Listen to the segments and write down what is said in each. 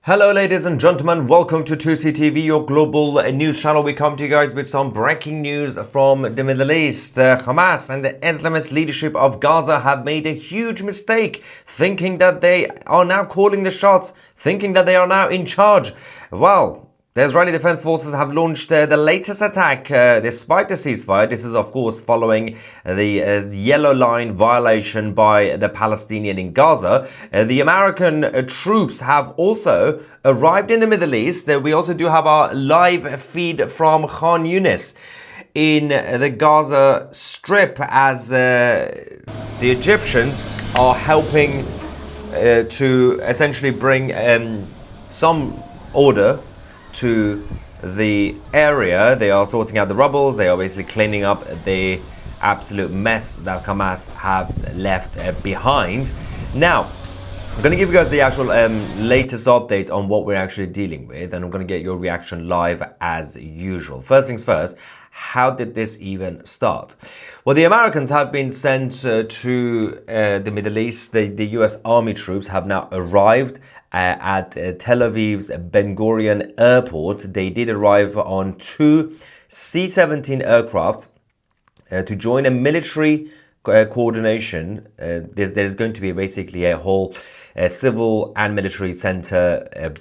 Hello ladies and gentlemen, welcome to Tousi TV, your global news channel. We come to you guys with some breaking news from the Middle East. Hamas and the Islamist leadership of Gaza have made a huge mistake, thinking that they are now calling the shots, thinking that they are now in charge. Well, the Israeli Defense Forces have launched the latest attack despite the ceasefire. This is, of course, following the yellow line violation by the Palestinian in Gaza. The American troops have also arrived in the Middle East. We also do have our live feed from Khan Yunis in the Gaza Strip as the Egyptians are helping to essentially bring some order to the area. They are sorting out the rubbles. They are basically cleaning up the absolute mess that Hamas have left behind. Now, I'm going to give you guys the actual latest update on what we're actually dealing with, and I'm going to get your reaction live as usual. First things first, how did this even start? Well, the Americans have been sent to the Middle East. The US Army troops have now arrived at Tel Aviv's Ben Gurion Airport. They did arrive on two C-17 aircraft to join a military coordination. There's going to be basically a whole civil and military center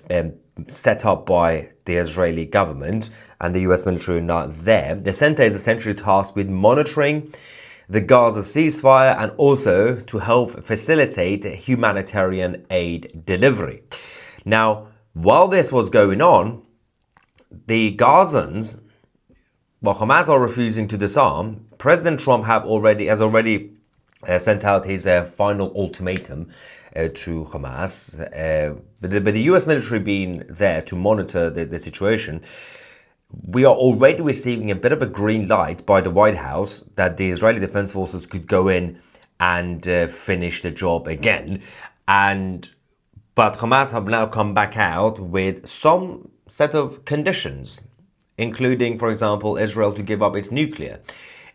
set up by the Israeli government, and the US military are not there. The center is essentially tasked with monitoring the Gaza ceasefire and also to help facilitate humanitarian aid delivery. Now, while this was going on, the Gazans, well, Hamas are refusing to disarm. President Trump has already sent out his final ultimatum to Hamas. But the US military being there to monitor the situation, we are already receiving a bit of a green light by the White House that the Israeli Defense Forces could go in and finish the job again. But Hamas have now come back out with some set of conditions, including, for example, Israel to give up its nuclear.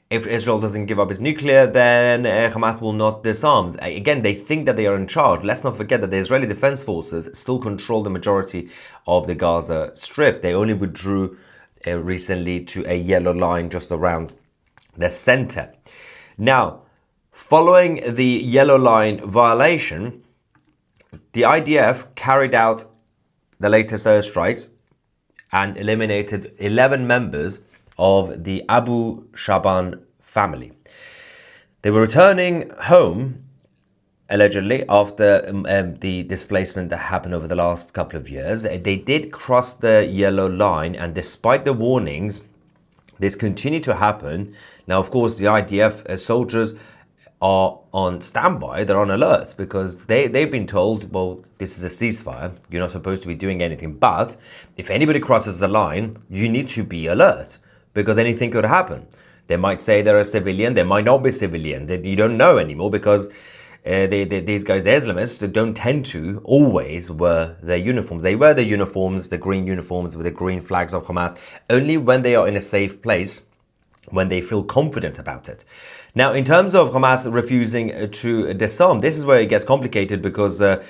If Israel doesn't give up its nuclear, then Hamas will not disarm. Again, they think that they are in charge. Let's not forget that the Israeli Defense Forces still control the majority of the Gaza Strip. They only withdrew recently to a yellow line just around the center. Now, following the yellow line violation, the IDF carried out the latest airstrikes and eliminated 11 members of the Abu Shaban family. They were returning home, allegedly, after the displacement that happened over the last couple of years. They did cross the yellow line, and despite the warnings, this continued to happen. Now, of course, the IDF soldiers are on standby, they're on alert, because they've been told, well, this is a ceasefire, you're not supposed to be doing anything, but if anybody crosses the line, you need to be alert, because anything could happen. They might say they're a civilian, they might not be civilian, you don't know anymore, because these guys, the Islamists, don't tend to always wear their uniforms. They wear their uniforms, the green uniforms with the green flags of Hamas, only when they are in a safe place, when they feel confident about it. Now, in terms of Hamas refusing to disarm, this is where it gets complicated, because the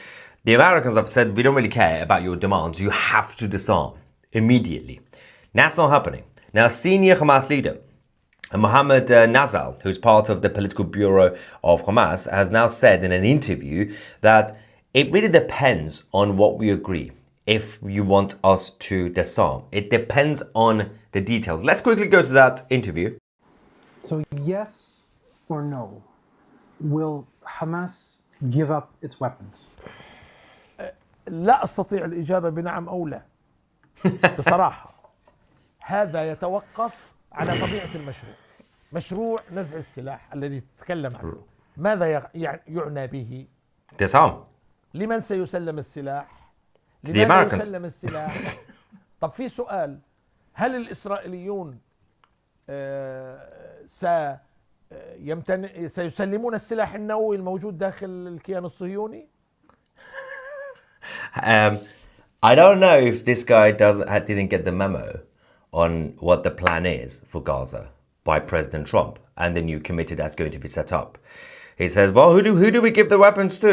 Americans have said, we don't really care about your demands. You have to disarm immediately. That's not happening. Now, senior Hamas leader Mohammed Nazal, who's part of the political bureau of Hamas, has now said in an interview that it really depends on what we agree if you want us to disarm. It depends on the details. Let's quickly go to that interview. So yes or no, will Hamas give up its weapons? لا أستطيع الإجابة بنعم أو لا بصراحة. هذا يتوقف على طبيعة المشروع. مشروع نزع السلاح الذي تتكلم عنه، ماذا يعنى به؟ disarm. لمن سيسلم السلاح؟ لماذا يسلم السلاح؟ طب في سؤال، هل الإسرائيليون سيسلمون السلاح النووي الموجود داخل الكيان الصهيوني؟ I don't know if this guy didn't get the memo on what the plan is for Gaza. by President Trump and the new committee that's going to be set up. He says, well, who do we give the weapons to?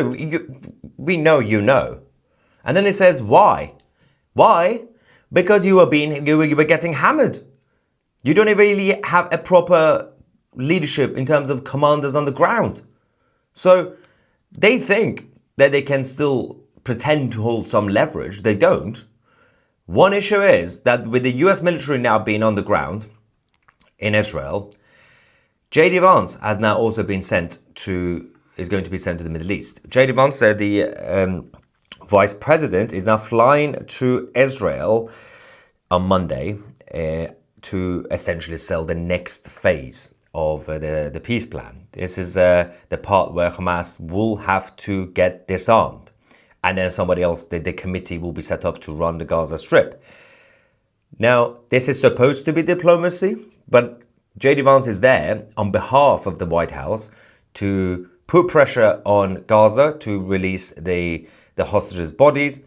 We know you know. And then he says, why? Why? Because you were getting hammered. You don't really have a proper leadership in terms of commanders on the ground. So they think that they can still pretend to hold some leverage. They don't. One issue is that with the US military now being on the ground in Israel, J.D. Vance has now also been is going to be sent to the Middle East. J.D. Vance said the vice president is now flying to Israel on Monday to essentially sell the next phase of the peace plan. This is the part where Hamas will have to get disarmed. And then somebody else, the committee will be set up to run the Gaza Strip. Now, this is supposed to be diplomacy, but J.D. Vance is there on behalf of the White House to put pressure on Gaza to release the hostages' bodies,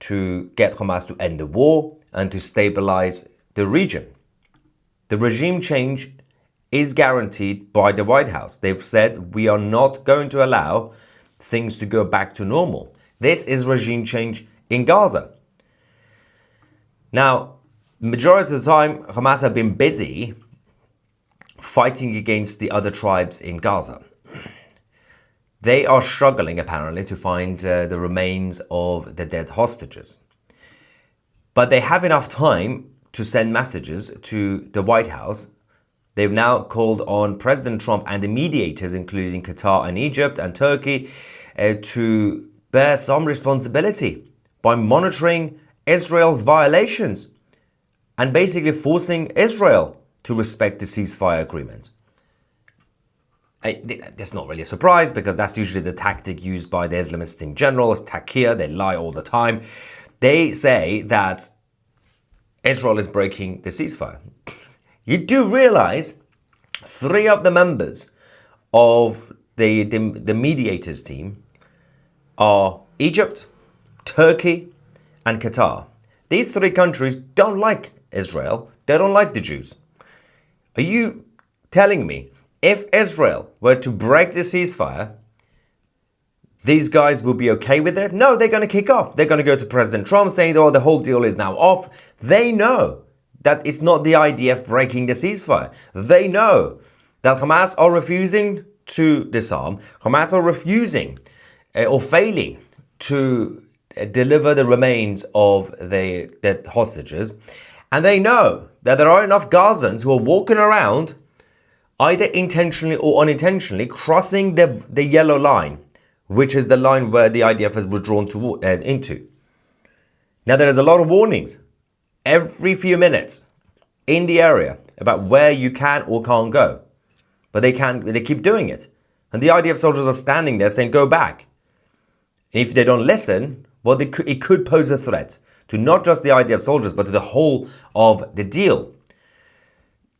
to get Hamas to end the war, and to stabilize the region. The regime change is guaranteed by the White House. They've said we are not going to allow things to go back to normal. This is regime change in Gaza. Now, majority of the time, Hamas have been busy fighting against the other tribes in Gaza. They are struggling, apparently, to find the remains of the dead hostages. But they have enough time to send messages to the White House. They've now called on President Trump and the mediators, including Qatar and Egypt and Turkey, to bear some responsibility by monitoring Israel's violations and basically forcing Israel to respect the ceasefire agreement. That's not really a surprise because that's usually the tactic used by the Islamists in general. It's taqiyya, they lie all the time. They say that Israel is breaking the ceasefire. You do realize 3 of the members of the mediators team are Egypt, Turkey, and Qatar. These 3 countries don't like Israel. They don't like the Jews. Are you telling me if Israel were to break the ceasefire, these guys will be okay with it? No, they're going to kick off. They're going to go to President Trump saying, oh, the whole deal is now off. They know that it's not the IDF breaking the ceasefire. They know that Hamas are refusing to disarm. Hamas are refusing or failing to deliver the remains of the dead hostages. And they know that there are enough Gazans who are walking around, either intentionally or unintentionally, crossing the yellow line, which is the line where the IDF has withdrawn into. Now, there is a lot of warnings every few minutes in the area about where you can or can't go. But they keep doing it. And the IDF soldiers are standing there saying, go back. If they don't listen, well, it could pose a threat to not just the IDF soldiers, but to the whole of the deal.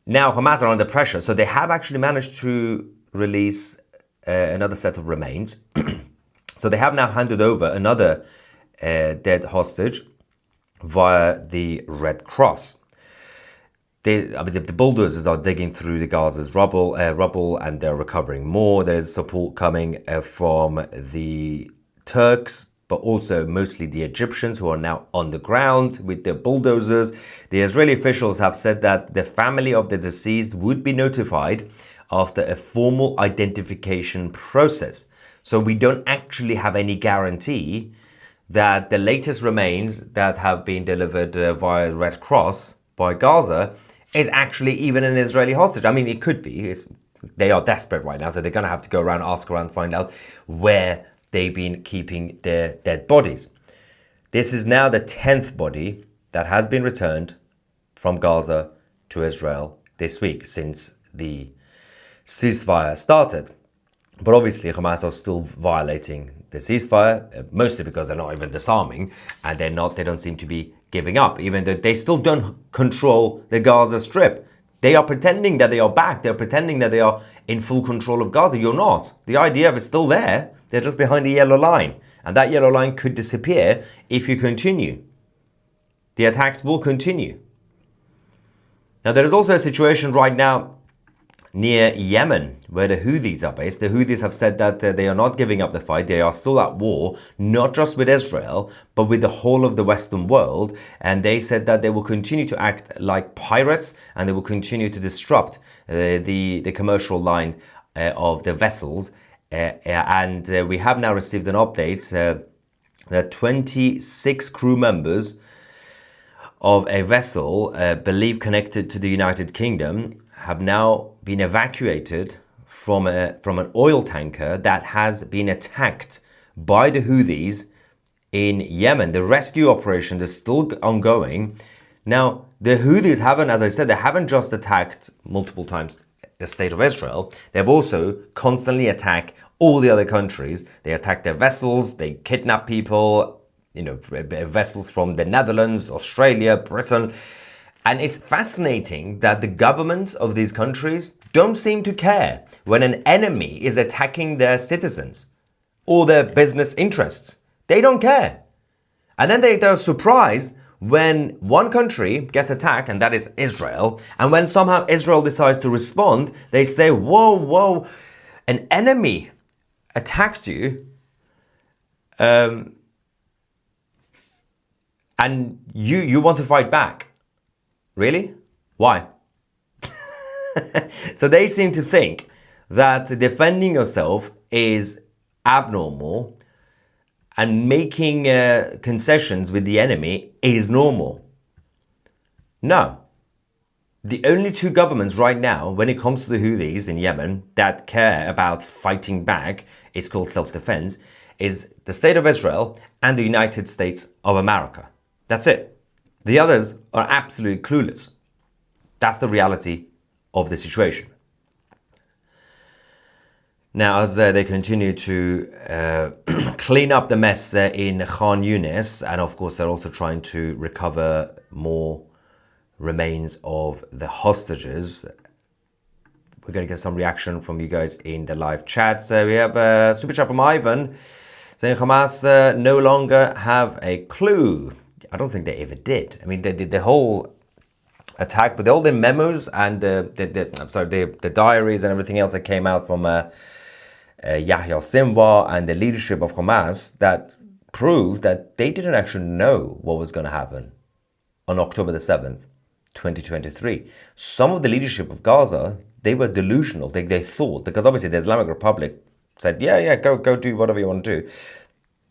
Now, Hamas are under pressure, so they have actually managed to release another set of remains. So they have now handed over another dead hostage via the Red Cross. The bulldozers are digging through the Gaza's rubble, and they're recovering more. There's support coming from the Turks, but also mostly the Egyptians who are now on the ground with their bulldozers. The Israeli officials have said that the family of the deceased would be notified after a formal identification process. So we don't actually have any guarantee that the latest remains that have been delivered via Red Cross by Gaza is actually even an Israeli hostage. I mean, it could be. They are desperate right now, so they're going to have to go around, ask around, find out where they've been keeping their dead bodies. This is now the 10th body that has been returned from Gaza to Israel this week since the ceasefire started. But obviously Hamas are still violating the ceasefire, mostly because they're not even disarming, and they don't seem to be giving up, even though they still don't control the Gaza Strip. They are pretending that they are back. They're pretending that they are in full control of Gaza. You're not. The IDF is still there. They're just behind the yellow line. And that yellow line could disappear if you continue. The attacks will continue. Now, there is also a situation right now near Yemen, where the Houthis are based. The Houthis have said that they are not giving up the fight. They are still at war, not just with Israel, but with the whole of the Western world. And they said that they will continue to act like pirates, and they will continue to disrupt the commercial line of the vessels. And we have now received an update that 26 crew members of a vessel believed connected to the United Kingdom have now been evacuated from an oil tanker that has been attacked by the Houthis in Yemen. The rescue operation is still ongoing. Now, the Houthis haven't, as I said, they haven't just attacked multiple times the state of Israel. They've also constantly attacked all the other countries. They attack their vessels, they kidnap people, vessels from the Netherlands, Australia, Britain. And it's fascinating that the governments of these countries don't seem to care when an enemy is attacking their citizens or their business interests. They don't care. And then they're surprised when one country gets attacked, and that is Israel. And when somehow Israel decides to respond, they say, whoa, an enemy attacked you, and you want to fight back. Really? Why? So they seem to think that defending yourself is abnormal and making concessions with the enemy is normal. No. The only two governments right now, when it comes to the Houthis in Yemen, that care about fighting back, it's called self-defense, is the State of Israel and the United States of America. That's it. The others are absolutely clueless. That's the reality of the situation. Now, as they continue to clean up the mess in Khan Yunis, and of course they're also trying to recover more remains of the hostages. We're going to get some reaction from you guys in the live chat. So we have a super chat from Ivan saying Hamas no longer have a clue. I don't think they ever did. I mean, they did the whole attack, but all the memos and the diaries and everything else that came out from Yahya Sinwar and the leadership of Hamas that proved that they didn't actually know what was going to happen on October the 7th, 2023. Some of the leadership of Gaza, they were delusional. They thought, because obviously the Islamic Republic said, yeah, go do whatever you want to do.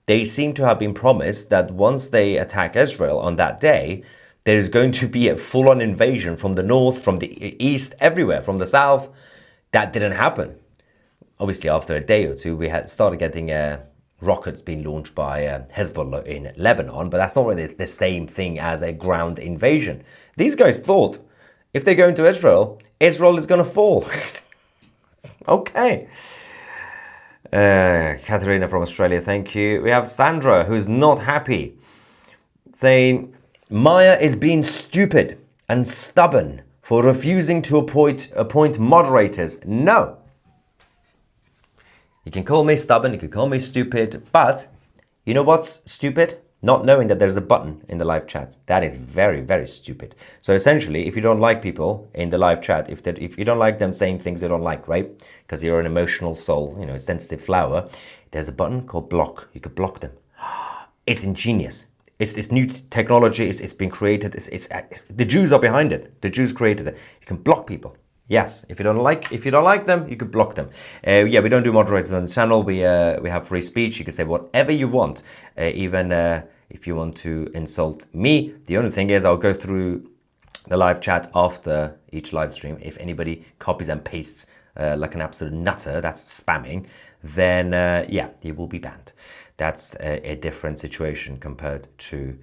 They seem to have been promised that once they attack Israel on that day, there is going to be a full-on invasion from the north, from the east, everywhere, from the south. That didn't happen. Obviously, after a day or two, we had started getting rockets being launched by Hezbollah in Lebanon, but that's not really the same thing as a ground invasion. These guys thought if they go into Israel, Israel is going to fall. Okay. Katharina from Australia, thank you. We have Sandra, who's not happy, saying Maya is being stupid and stubborn for refusing to appoint moderators. No. You can call me stubborn, you can call me stupid, but you know what's stupid? Not knowing that there's a button in the live chat. That is very, very stupid. So essentially, if you don't like people in the live chat, if you don't like them saying things you don't like, right? Because you're an emotional soul, a sensitive flower, there's a button called block. You could block them. It's ingenious. It's this new technology. It's been created. It's the Jews are behind it. The Jews created it. You can block people. Yes, if you don't like them, you could block them. Yeah, we don't do moderators on the channel. We have free speech. You can say whatever you want, even if you want to insult me. The only thing is, I'll go through the live chat after each live stream. If anybody copies and pastes like an absolute nutter, that's spamming, then yeah, he will be banned. That's a different situation compared to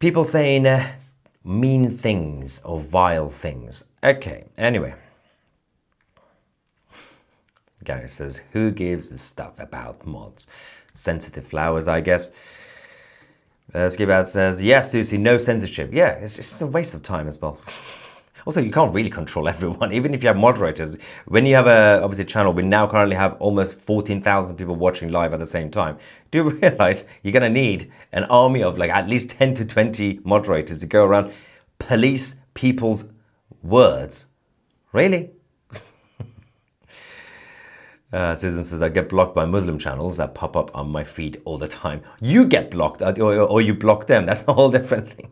people saying mean things or vile things. Okay, anyway. Gary says, who gives a stuff about mods? Sensitive flowers, I guess. Skibad says, yes, Tousi, no censorship. Yeah, it's just a waste of time as well. Also, you can't really control everyone, even if you have moderators. When you have obviously a channel, we now currently have almost 14,000 people watching live at the same time. Do you realize you're going to need an army of like at least 10 to 20 moderators to go around police people's words? Really? Susan says, I get blocked by Muslim channels that pop up on my feed all the time. You get blocked, or you block them. That's a whole different thing.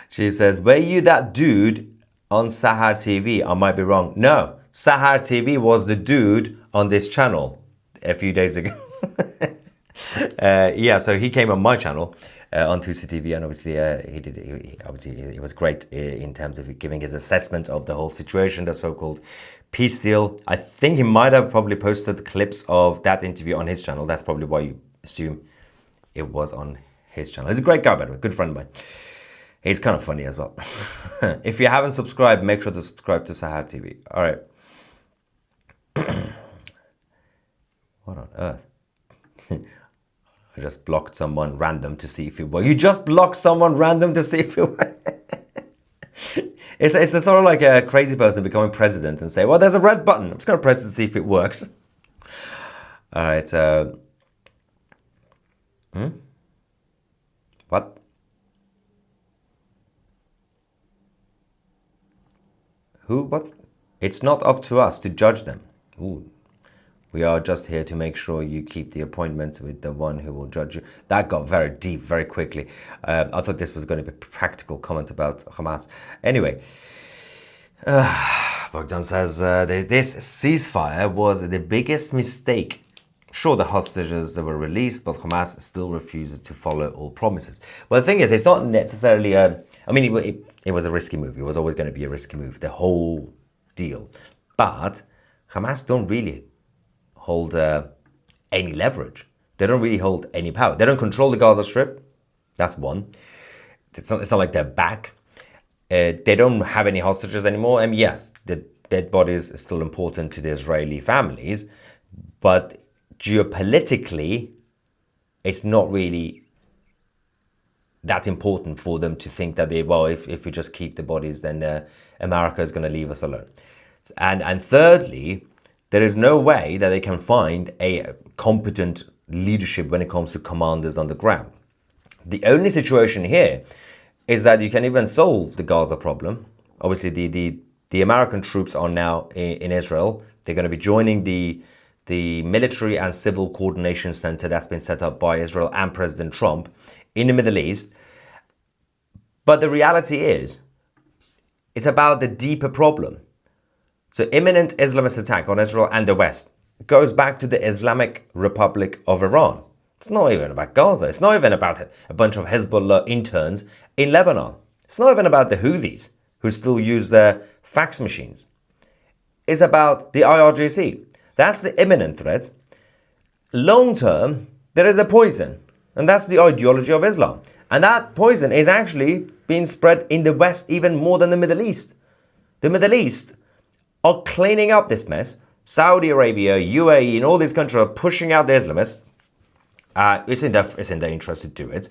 She says, were you that dude on Sahar TV? I might be wrong. No, Sahar TV was the dude on this channel a few days ago. Yeah, so he came on my channel on Tousi TV, and obviously he was great in terms of giving his assessment of the whole situation, the so-called peace deal. I think he might have probably posted clips of that interview on his channel. That's probably why you assume it was on his channel. He's a great guy, by the way, good friend of mine. He's kind of funny as well. If you haven't subscribed, make sure to subscribe to Sahar TV. All right. What on earth? I just blocked someone random to see if it works. You just blocked someone random to see if it works. It's sort of like a crazy person becoming president and say, well, there's a red button. I'm just going to press it to see if it works. All right. What? Who? What? It's not up to us to judge them. Ooh. We are just here to make sure you keep the appointment with the one who will judge you. That got very deep very quickly. I thought this was going to be a practical comment about Hamas. Anyway, Bogdan says, this ceasefire was the biggest mistake. Sure, the hostages were released, but Hamas still refuses to follow all promises. Well, the thing is, it's not necessarily it was a risky move. It was always going to be a risky move, the whole deal. But Hamas don't really hold any leverage. They don't really hold any power. They don't control the Gaza Strip. That's one. It's not like they're back. They don't have any hostages anymore. I mean, yes, the dead bodies are still important to the Israeli families, but geopolitically, it's not really that important for them to think that if we just keep the bodies, then America is going to leave us alone. And thirdly, there is no way that they can find a competent leadership when it comes to commanders on the ground. The only situation here is that you can even solve the Gaza problem. Obviously, the American troops are now in Israel. They're going to be joining the military and civil coordination center that's been set up by Israel and President Trump in the Middle East. But the reality is, it's about the deeper problem. So imminent Islamist attack on Israel and the West goes back to the Islamic Republic of Iran. It's not even about Gaza. It's not even about a bunch of Hezbollah interns in Lebanon. It's not even about the Houthis who still use their fax machines. It's about the IRGC. That's the imminent threat. Long term, there is a poison, and that's the ideology of Islam. And that poison is actually being spread in the West even more than the Middle East. The Middle East are cleaning up this mess. Saudi Arabia, UAE, and all these countries are pushing out the Islamists. It's in their interest to do it.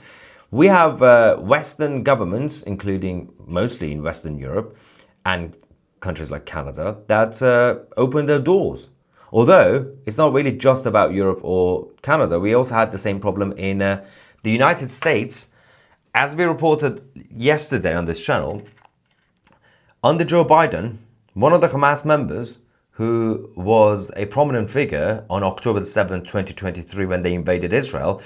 We have Western governments, including mostly in Western Europe, and countries like Canada, that open their doors. Although, it's not really just about Europe or Canada. We also had the same problem in the United States. As we reported yesterday on this channel, under Joe Biden, one of the Hamas members, who was a prominent figure on October 7th, 2023, when they invaded Israel,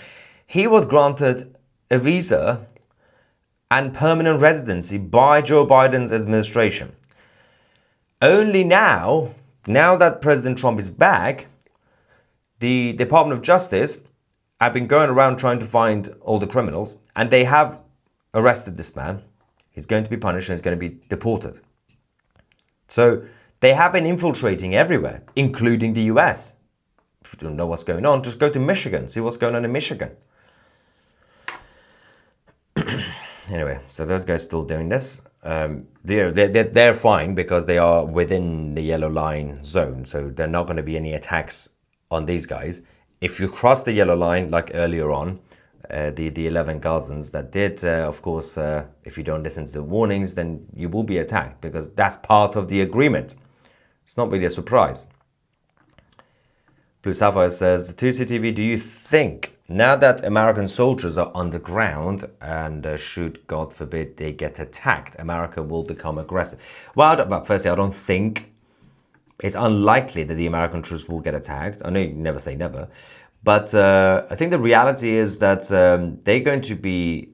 he was granted a visa and permanent residency by Joe Biden's administration. Only now that President Trump is back, the Department of Justice have been going around trying to find all the criminals, and they have arrested this man. He's going to be punished and he's going to be deported. So they have been infiltrating everywhere, including the US. If you don't know what's going on, just go to Michigan, see what's going on in Michigan. Anyway, so those guys still doing this. They're fine because they are within the yellow line zone, so there are not going to be any attacks on these guys. If you cross the yellow line, like earlier on, the 11 Gazans that did, of course, if you don't listen to the warnings, then you will be attacked, because that's part of the agreement. It's not really a surprise. Blue Sapphire says, Tousi TV, do you think now that American soldiers are on the ground and should, God forbid, they get attacked, America will become aggressive? Well, firstly, I don't think it's unlikely that the American troops will get attacked. I know you never say never, but I think the reality is that they're going to be.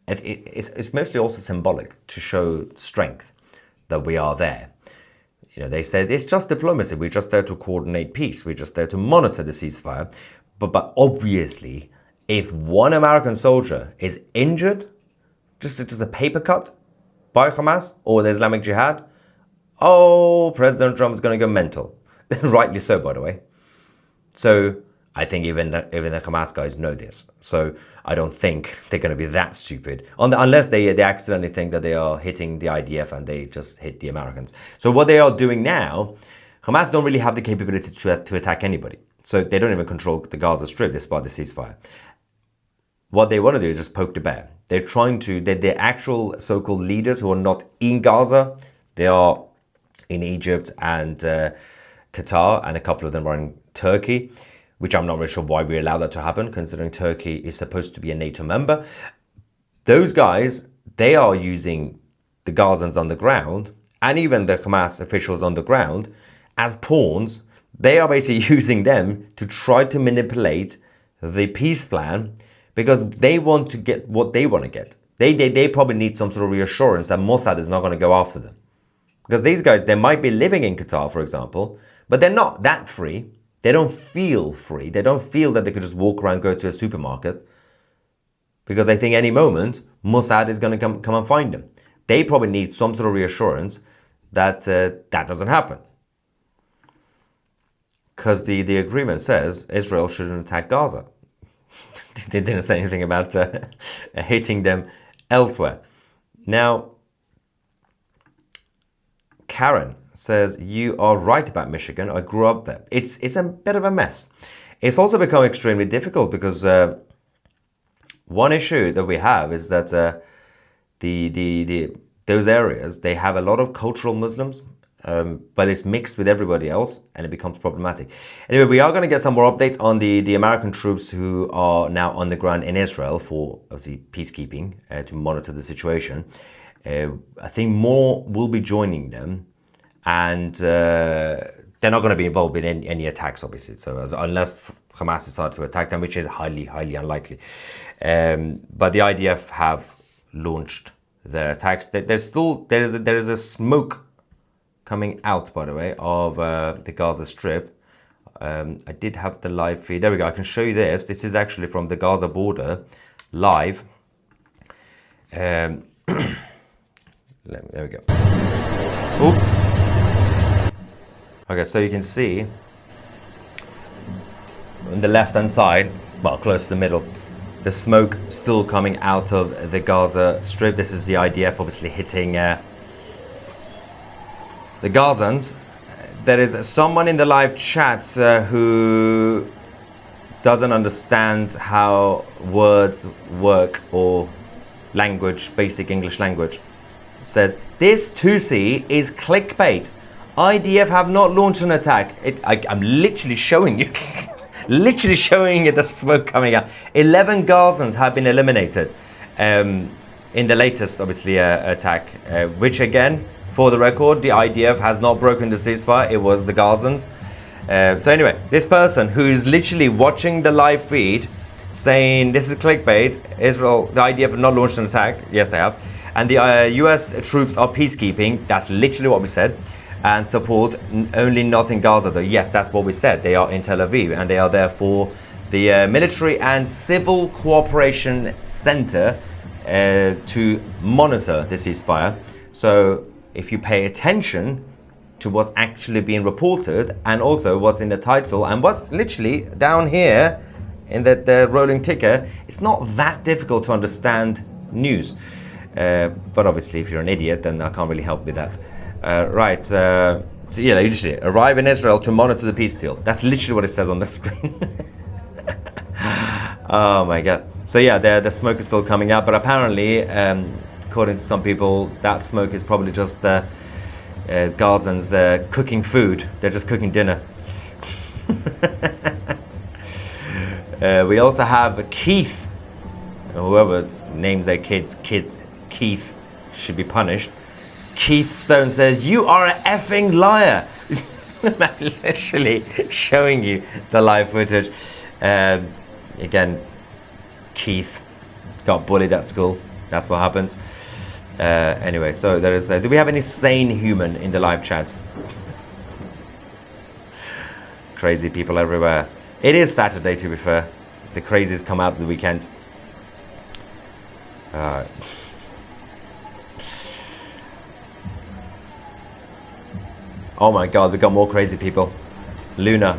It's mostly also symbolic to show strength that we are there. You know, they said it's just diplomacy. We're just there to coordinate peace. We're just there to monitor the ceasefire. But obviously, if one American soldier is injured, just a paper cut by Hamas or the Islamic Jihad, oh, President Trump is going to go mental. Rightly so, by the way. So I think even the Hamas guys know this. So I don't think they're going to be that stupid, unless they accidentally think that they are hitting the IDF and they just hit the Americans. So what they are doing now, Hamas don't really have the capability to attack anybody. So they don't even control the Gaza Strip despite the ceasefire. What they want to do is just poke the bear. They're trying to, the actual so-called leaders who are not in Gaza, they are in Egypt and Qatar, and a couple of them are in Turkey, which I'm not really sure why we allow that to happen, considering Turkey is supposed to be a NATO member. Those guys, they are using the Gazans on the ground, and even the Hamas officials on the ground, as pawns. They are basically using them to try to manipulate the peace plan, because they want to get what they want to get. They probably need some sort of reassurance that Mossad is not going to go after them. Because these guys, they might be living in Qatar, for example, but they're not that free. They don't feel free. They don't feel that they could just walk around, go to a supermarket, because they think any moment Mossad is going to come and find them. They probably need some sort of reassurance that that doesn't happen. Because the agreement says Israel shouldn't attack Gaza. They didn't say anything about hitting them elsewhere. Now, Karen says, you are right about Michigan. I grew up there. It's a bit of a mess. It's also become extremely difficult because one issue that we have is that those areas, they have a lot of cultural Muslims, but it's mixed with everybody else, and it becomes problematic. Anyway, we are going to get some more updates on the American troops who are now on the ground in Israel for, obviously, peacekeeping, to monitor the situation. I think more will be joining them, and they're not going to be involved in any attacks, obviously. So unless Hamas decides to attack them, which is highly, highly unlikely. But the IDF have launched their attacks. There is a smoke coming out, by the way, of the Gaza Strip. I did have the live feed. There we go. I can show you this. This is actually from the Gaza border, live. There we go. Oop. Okay, so you can see on the left-hand side, well, close to the middle, the smoke still coming out of the Gaza Strip. This is the IDF obviously hitting the Gazans. There is someone in the live chat who doesn't understand how words work or language, basic English language. It says, this Tousi is clickbait. IDF have not launched an attack. I'm literally showing you, literally showing you the smoke coming out. 11 Gazans have been eliminated in the latest, obviously, attack, which again, for the record, the IDF has not broken the ceasefire. It was the Gazans. So anyway, this person who is literally watching the live feed saying this is clickbait, Israel, the IDF have not launched an attack. Yes, they have. And the US troops are peacekeeping. That's literally what we said. And support only not in Gaza, though. Yes, that's what we said. They are in Tel Aviv, and they are there for the Military and Civil Cooperation Center to monitor the ceasefire. So if you pay attention to what's actually being reported, and also what's in the title, and what's literally down here in the rolling ticker, it's not that difficult to understand news. But obviously, if you're an idiot, then I can't really help with that. Right, so yeah, literally, arrive in Israel to monitor the peace deal. That's literally what it says on the screen. Oh my God. So yeah, the smoke is still coming out, but apparently, according to some people, that smoke is probably just Gazans cooking food. They're just cooking dinner. We also have Keith, whoever names their kids Keith should be punished. Keith Stone says, "You are an effing liar." Literally showing you the live footage. Again, Keith got bullied at school. That's what happens. Anyway, so there is. Do we have any sane human in the live chat? Crazy people everywhere. It is Saturday, to be fair. The crazies come out the weekend. Oh my God, we got more crazy people. Luna.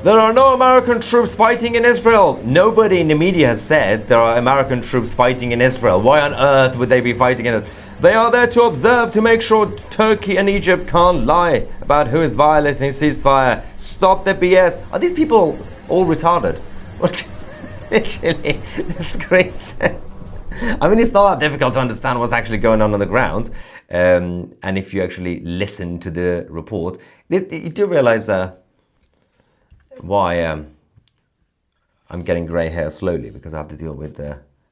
There are no American troops fighting in Israel. Nobody in the media has said there are American troops fighting in Israel. Why on earth would they be fighting in it? They are there to observe, to make sure Turkey and Egypt can't lie about who is violating ceasefire. Stop the BS. Are these people all retarded? Literally, this is crazy. I mean, it's not that difficult to understand what's actually going on the ground. And if you actually listen to the report, you do realize why I'm getting grey hair slowly, because I have to deal with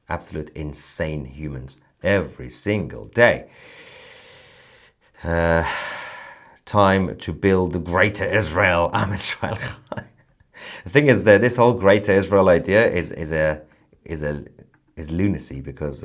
absolute insane humans every single day. Time to build the greater Israel. I'm Israel. The thing is that this whole greater Israel idea is lunacy, because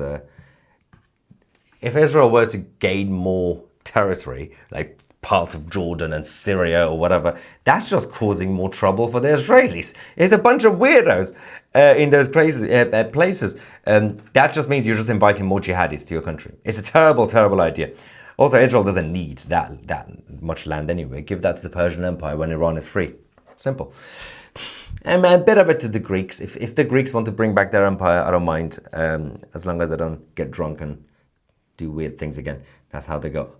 if Israel were to gain more territory, like part of Jordan and Syria or whatever, that's just causing more trouble for the Israelis. It's a bunch of weirdos in those crazy places. That just means you're just inviting more jihadis to your country. It's a terrible, terrible idea. Also, Israel doesn't need that much land anyway. Give that to the Persian Empire when Iran is free. Simple. And a bit of it to the Greeks. If the Greeks want to bring back their empire, I don't mind, as long as they don't get drunk and do weird things again. That's how they got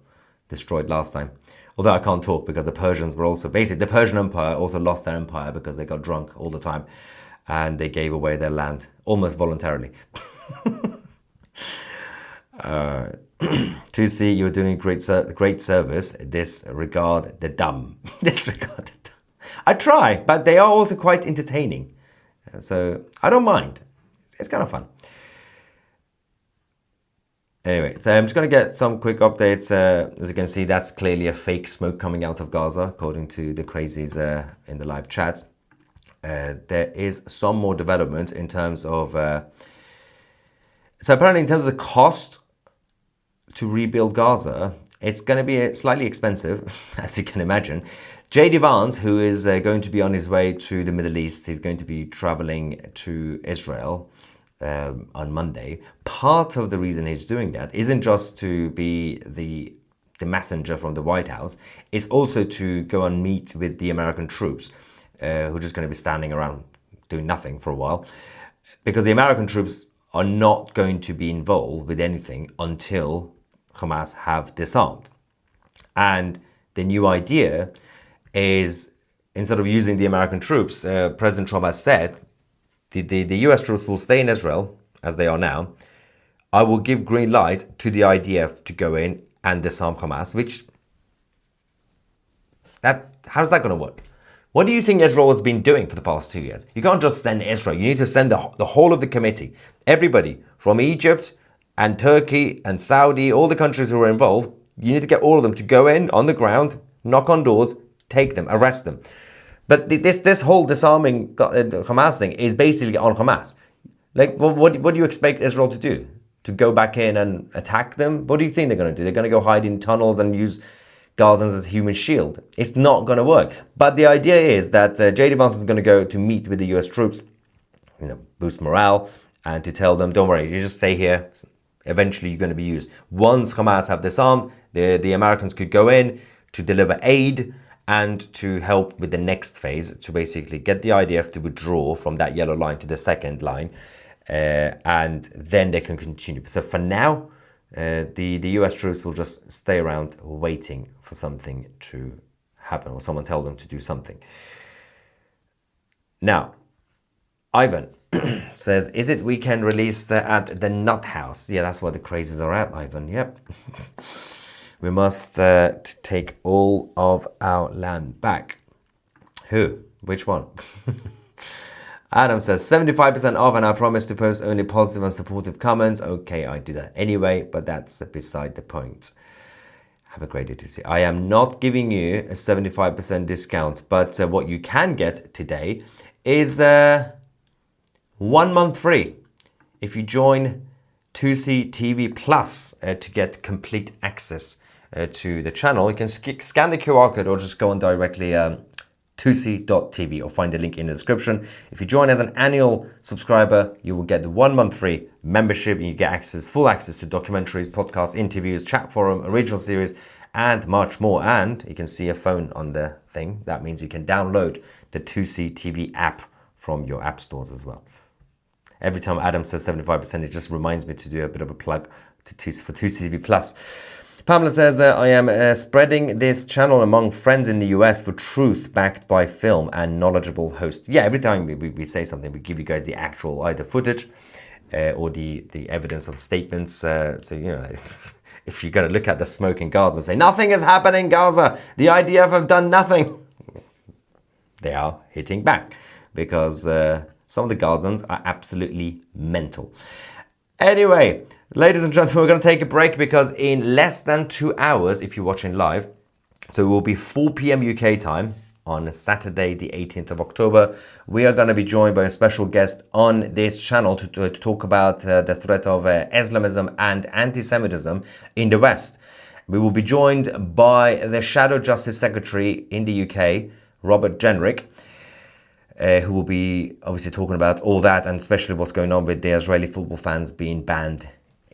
destroyed last time. Although I can't talk, because the Persians were also, basically the Persian Empire also lost their empire because they got drunk all the time and they gave away their land almost voluntarily. Tousi, you're doing great service. Disregard the dumb. Disregard the dumb. I try, but they are also quite entertaining. So I don't mind. It's kind of fun. Anyway, so I'm just going to get some quick updates. As you can see, that's clearly a fake smoke coming out of Gaza, according to the crazies in the live chat. There is some more development in terms of... so apparently in terms of the cost to rebuild Gaza, it's going to be slightly expensive, as you can imagine. J.D. Vance, who is going to be on his way to the Middle East, he's going to be traveling to Israel on Monday. Part of the reason he's doing that isn't just to be the messenger from the White House, it's also to go and meet with the American troops who are just going to be standing around doing nothing for a while, because the American troops are not going to be involved with anything until Hamas have disarmed. And the new idea is, instead of using the American troops, President Trump has said the US troops will stay in Israel as they are now. I will give green light to the IDF to go in and disarm Hamas, how's that going to work? What do you think Israel has been doing for the past 2 years? You can't just send Israel. You need to send the whole of the committee. Everybody from Egypt and Turkey and Saudi, all the countries who are involved, you need to get all of them to go in on the ground, knock on doors, take them, arrest them. But this whole disarming Hamas thing is basically on Hamas. Like, what do you expect Israel to do? To go back in and attack them? What do you think they're going to do? They're going to go hide in tunnels and use Gazans as a human shield? It's not going to work. But the idea is that J.D. Vance is going to go to meet with the US troops, boost morale, and to tell them, don't worry, you just stay here. Eventually you're going to be used. Once Hamas have disarmed, the Americans could go in to deliver aid and to help with the next phase, to basically get the IDF to withdraw from that yellow line to the second line, and then they can continue. So for now, the US troops will just stay around waiting for something to happen, or someone tell them to do something. Now, Ivan says, is it weekend release at the Nut House? Yeah, that's where the crazies are at, Ivan. Yep. We must take all of our land back. Who? Which one? Adam says, 75% off, and I promise to post only positive and supportive comments. Okay, I do that anyway, but that's beside the point. Have a great day, Tousi. I am not giving you a 75% discount, but what you can get today is 1 month free if you join Tousi TV Plus to get complete access to the channel. You can scan the QR code or just go on directly Tousi.tv or find the link in the description. If you join as an annual subscriber, you will get the 1 month free membership and you get full access to documentaries, podcasts, interviews, chat forum, original series, and much more. And you can see a phone on the thing. That means you can download the Tousi TV app from your app stores as well. Every time Adam says 75%, it just reminds me to do a bit of a plug for Tousi TV Plus. Pamela says, I am spreading this channel among friends in the US for truth backed by film and knowledgeable hosts. Yeah, every time we say something, we give you guys the actual either footage or the evidence of statements. So, you know, if you're going to look at the smoke in Gaza and say, nothing is happening in Gaza, the IDF have done nothing. They are hitting back because some of the Gazans are absolutely mental. Anyway, ladies and gentlemen, we're going to take a break because in less than 2 hours, if you're watching live, so it will be 4 p.m. UK time on Saturday, the 18th of October, we are going to be joined by a special guest on this channel to talk about the threat of Islamism and anti-Semitism in the West. We will be joined by the Shadow Justice Secretary in the UK, Robert Jenrick, who will be obviously talking about all that and especially what's going on with the Israeli football fans being banned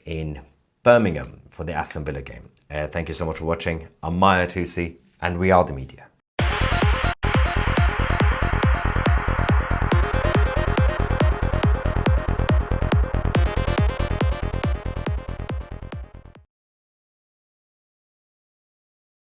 in Birmingham for the Aston Villa game. Thank you so much for watching. I'm Maya Tousi and we are the media.